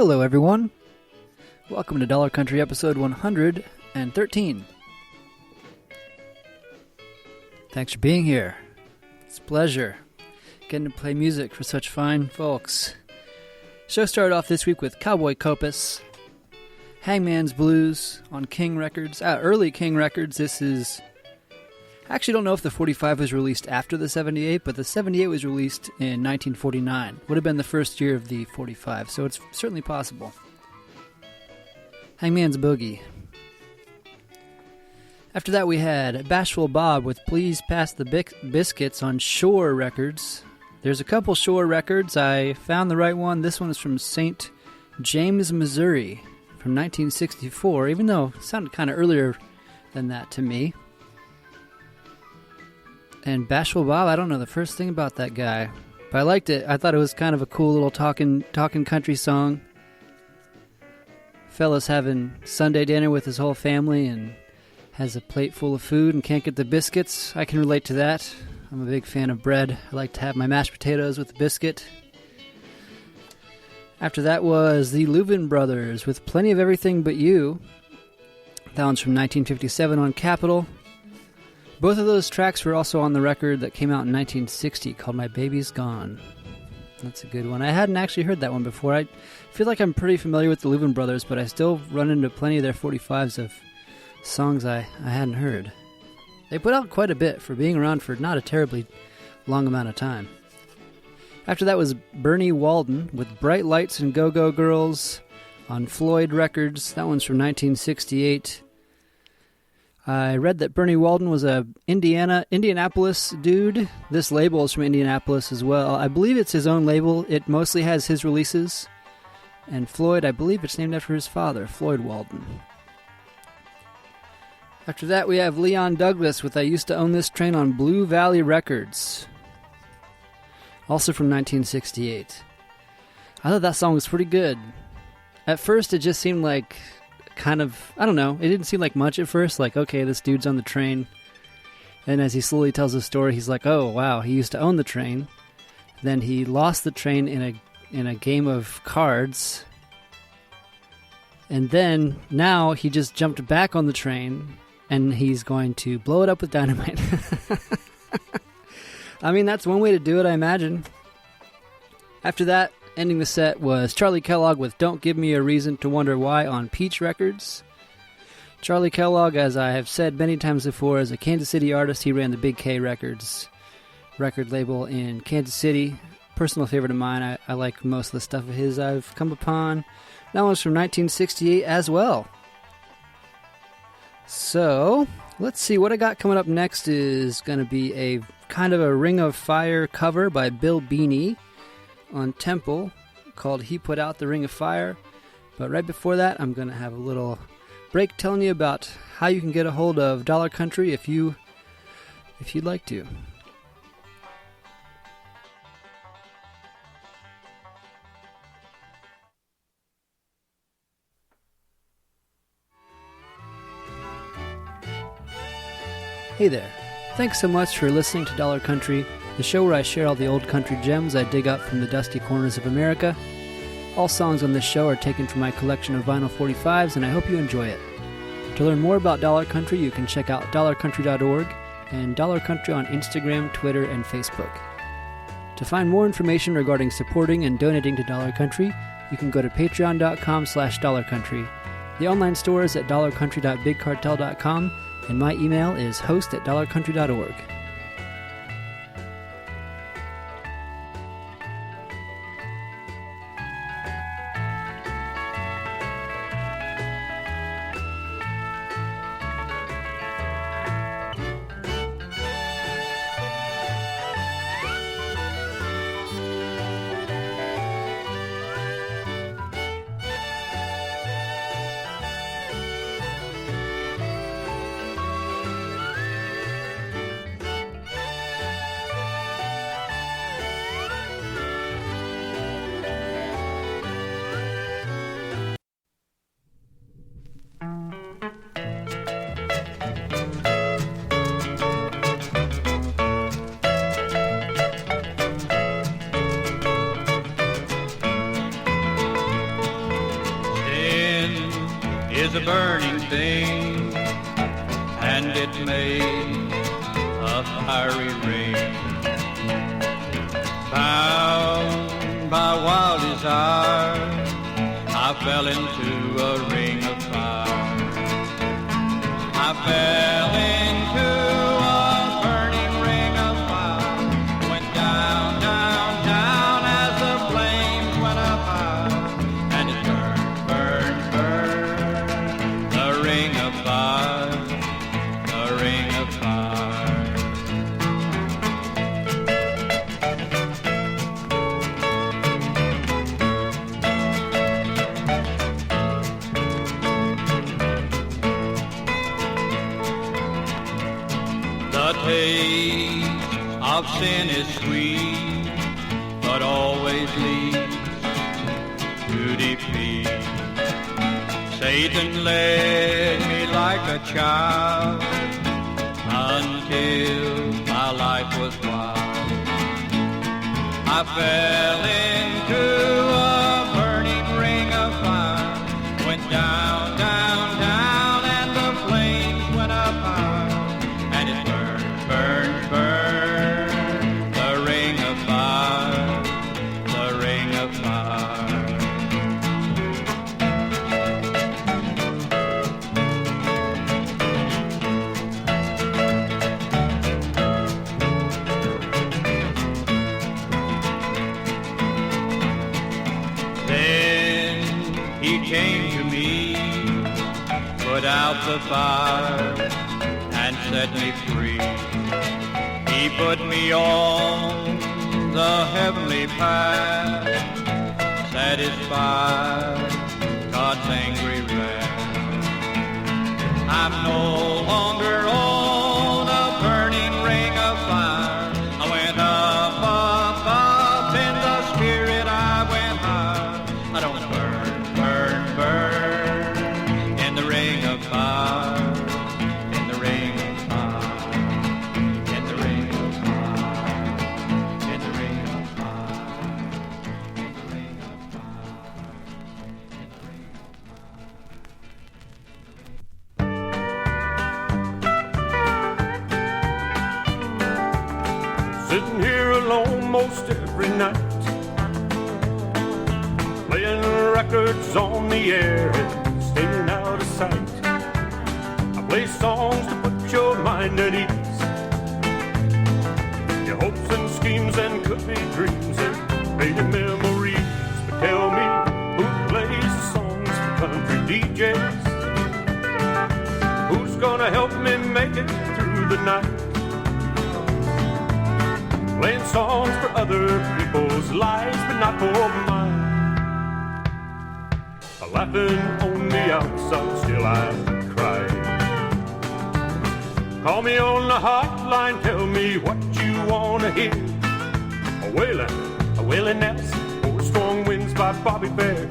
Hello everyone, welcome to Dollar Country episode 113. Thanks for being here. It's a pleasure getting to play music for such fine folks. Show started off this week with Cowboy Copas, Hangman's Blues on King Records, early King Records. This is, I actually don't know if the 45 was released after the 78, but the 78 was released in 1949. Would have been the first year of the 45, so it's certainly possible. Hangman's Boogie. After that we had Bashful Bob with Please Pass the Biscuits on Shore Records. There's a couple Shore records. I found the right one. This one is from St. James, Missouri from 1964, even though it sounded kind of earlier than that to me. And Bashful Bob, I don't know the first thing about that guy, but I liked it. I thought it was kind of a cool little talking country song. Fella's having Sunday dinner with his whole family and has a plate full of food and can't get the biscuits. I can relate to that. I'm a big fan of bread. I like to have my mashed potatoes with a biscuit. After that was the Louvin Brothers with Plenty of Everything But You. That one's from 1957 on Capitol. Both of those tracks were also on the record that came out in 1960 called My Baby's Gone. That's a good one. I hadn't actually heard that one before. I feel like I'm pretty familiar with the Louvin Brothers, but I still run into plenty of their 45s of songs I hadn't heard. They put out quite a bit for being around for not a terribly long amount of time. After that was Bernie Walden with Bright Lights and Go-Go Girls on Floyd Records. That one's from 1968. I read that Bernie Walden was a Indianapolis dude. This label is from Indianapolis as well. I believe it's his own label. It mostly has his releases. And Floyd, I believe it's named after his father, Floyd Walden. After that, we have Leon Douglas with I Used to Own This Train on Blue Valley Records. Also from 1968. I thought that song was pretty good. At first, it just seemed like kind of, I don't know, it didn't seem like much at first. Like, okay, this dude's on the train. And as he slowly tells the story, he's like, oh, wow, he used to own the train. Then he lost the train in a game of cards. And then, now, he just jumped back on the train, and he's going to blow it up with dynamite. I mean, that's one way to do it, I imagine. After that, ending the set was Charlie Kellogg with Don't Give Me a Reason to Wonder Why on Peach Records. Charlie Kellogg, as I have said many times before, is a Kansas City artist. He ran the Big K Records record label in Kansas City. Personal favorite of mine. I like most of the stuff of his I've come upon. That one's from 1968 as well. So, let's see. What I got coming up next is going to be a kind of a Ring of Fire cover by Bill Beanie on Temple called He Put Out the Ring of Fire. But right before that, I'm going to have a little break telling you about how you can get a hold of Dollar Country if you'd like to. Hey there. Thanks so much for listening to Dollar Country, the show where I share all the old country gems I dig up from the dusty corners of America. All songs on this show are taken from my collection of vinyl 45s, and I hope you enjoy it. To learn more about Dollar Country, you can check out dollarcountry.org and Dollar Country on Instagram, Twitter, and Facebook. To find more information regarding supporting and donating to Dollar Country, you can go to patreon.com/dollarcountry. The online store is at dollarcountry.bigcartel.com, and my email is host@dollarcountry.org. is a burning thing, and it made a fiery ring. Bound by wild desire, I fell into a ring of fire. I fell into a burning ring of fire. Went down, down, down as the flames went up high. And it burned, burned, burned. The ring of fire, the ring of fire. The taste of sin is sweet, but always leads to defeat. Satan led me like a child until my life was wild. I fell into a burning ring of fire, went down, down, down, and the flames went up high. And it burned, burned, burned, the ring of fire, the ring of fire. Then he came to me, put out the fire, and set me free. He put me on the heavenly path, satisfied God's angry wrath. I'm no longer on a burning ring of fire. I went up, up, up in the spirit. I went high. I don't burn, burn, burn in the ring of fire. Sitting here alone most every night, playing records on the air and staying out of sight. I play songs to put your mind at ease, your hopes and schemes and could be dreams and faded memories. But tell me, who plays the songs for country DJs? Who's gonna help me make it through the night? Playing songs for other people's lives, but not for mine. Laughing on the outside, still I cry. Call me on the hotline, tell me what you wanna hear. A Waylon Nelson, or Strong Winds by Bobby Bear.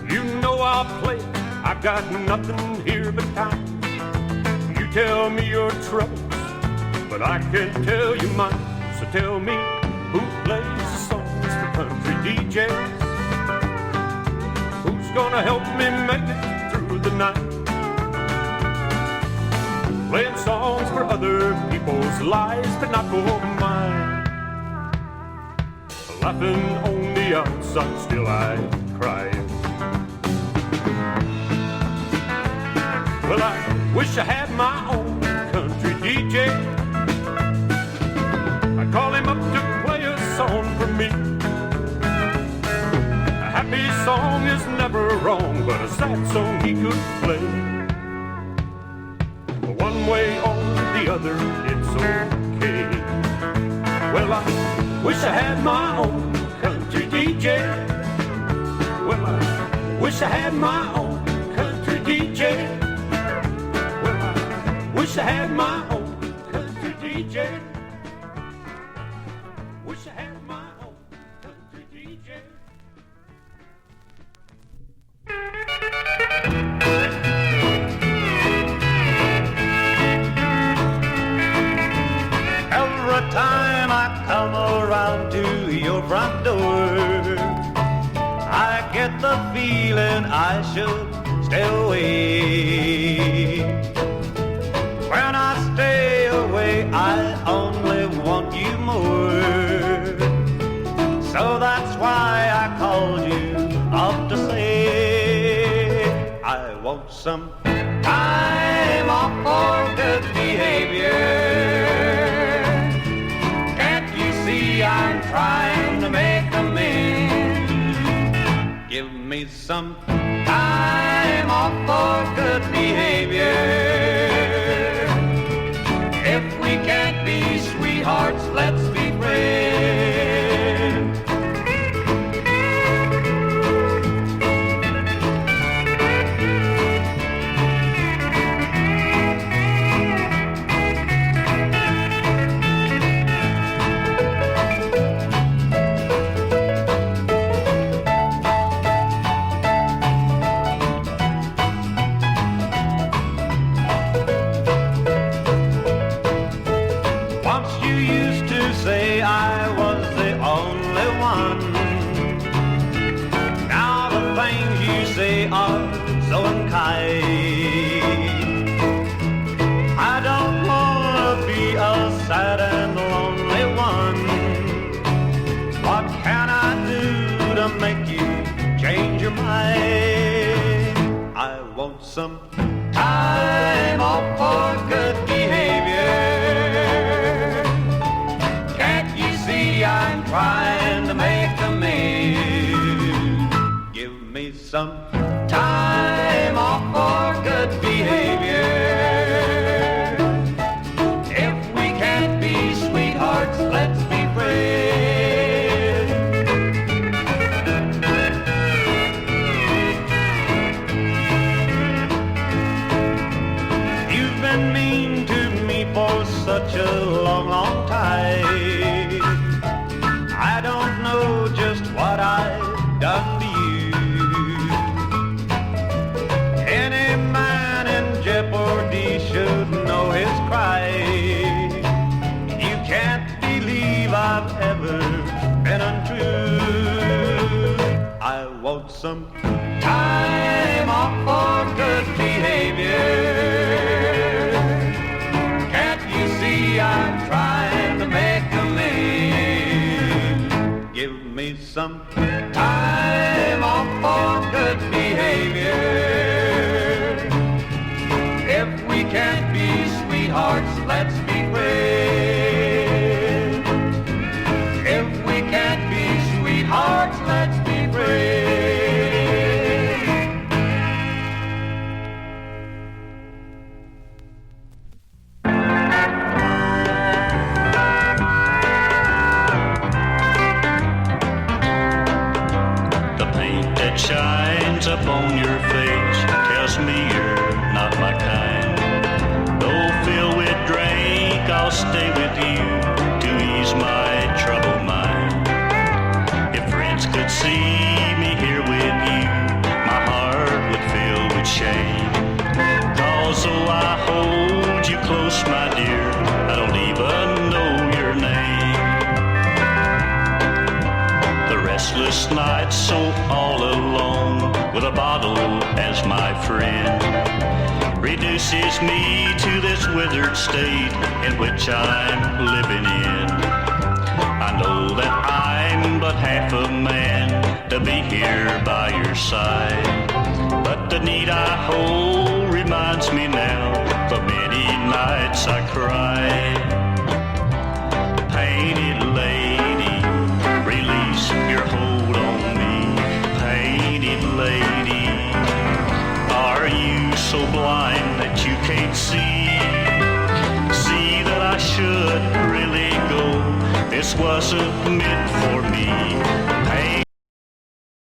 You know I'll play it, I've got nothing here but time. You tell me your troubles, but I can tell you mine. So tell me, who plays the songs for country DJs? Who's gonna help me make it through the night? Playing songs for other people's lives, but not for mine. Laughing on the outside, still I cry. Well, I wish I had my own country DJ. I'd call him up to play a song for me. A happy song is never wrong, but a sad song he could play. One way or the other, it's okay. Well, I wish I had my own country DJ. Well, I wish I had my own country DJ. Well, I wish I had my own country DJ. Wish I had my own country DJ. Every time I come around to your front door, I get the feeling I should stay away. When I stay away, I only want you more. So that's why I called you up to say I want some time off for good behavior. Can't you see I'm trying to make amends? Give me some time off for good behavior. If we can't be sweethearts, let's be friends. I don't want to be a sad and lonely one. What can I do to make you change your mind? I want some time off for good behavior. Can't you see I'm trying to make amends? Give me some time off for good behavior. If we can't be sweethearts, let's be friends. You've been mean to me for such a long, long time. I don't know just what I've done to you. Should know his crime. You can't believe I've ever been untrue. I want some time off for good behavior. Can't you see I'm trying to make amends? Give me some time off for good behavior. If we can't be sweethearts, let's be friends. If we can't be sweethearts, let's be friends. The paint that shines upon your face tells me you're not my kind. Though filled with drink, I'll stay with you to ease my troubled mind. If friends could see me here with you, my heart would fill with shame. 'Cause though I hold you close, my dear, I don't even know your name. The restless nights so all alone, with a bottle as my friend, reduces me to this withered state in which I'm living in. I know that I'm but half a man to be here by your side, but the need I hold